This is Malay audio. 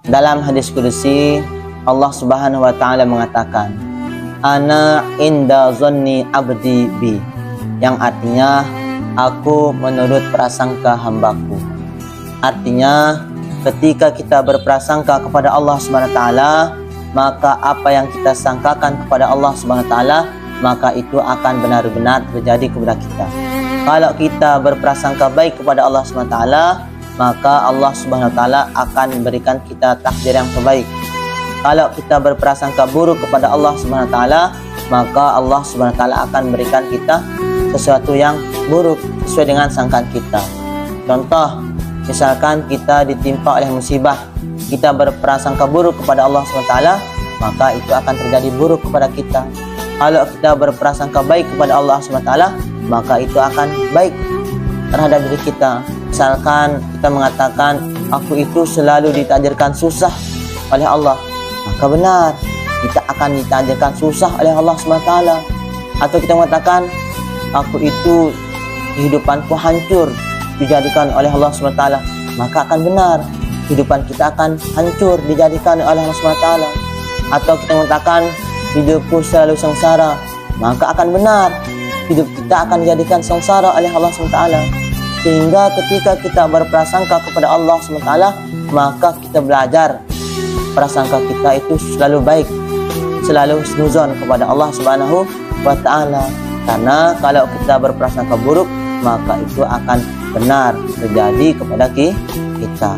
Dalam hadis qudsi Allah Subhanahu wa taala mengatakan, "Ana inda zanni abdi bi," yang artinya aku menurut prasangka hambaku. Artinya ketika kita berprasangka kepada Allah Subhanahu wa taala, maka apa yang kita sangkakan kepada Allah Subhanahu wa taala, maka itu akan benar-benar terjadi kepada kita. Kalau kita berprasangka baik kepada Allah Subhanahu wa taala, maka Allah Subhanahu wa taala akan memberikan kita takdir yang terbaik. Kalau kita berprasangka buruk kepada Allah Subhanahu wa taala, maka Allah Subhanahu wa taala akan memberikan kita sesuatu yang buruk sesuai dengan sangkaan kita. Contoh, misalkan kita ditimpa oleh musibah, kita berprasangka buruk kepada Allah Subhanahu wa taala, maka itu akan terjadi buruk kepada kita. Kalau kita berprasangka baik kepada Allah Subhanahu wa taala, maka itu akan baik terhadap diri kita. Misalkan kita mengatakan, aku itu selalu ditakdirkan susah oleh Allah, maka benar kita akan ditakdirkan susah oleh Allah Subhanahu wa taala. Atau kita mengatakan, aku itu kehidupanku hancur dijadikan oleh Allah Subhanahu wa taala, maka akan benar kehidupan kita akan hancur dijadikan oleh Allah Subhanahu wa taala. Atau kita mengatakan, hidupku selalu sengsara, maka akan benar hidup kita akan dijadikan sengsara oleh Allah Subhanahu wa taala. Sehingga ketika kita berprasangka kepada Allah Subhanahu wa taala, maka kita belajar prasangka kita itu selalu baik, selalu husnuzon kepada Allah Subhanahu wa taala. Karena kalau kita berprasangka buruk, maka itu akan benar terjadi kepada kita.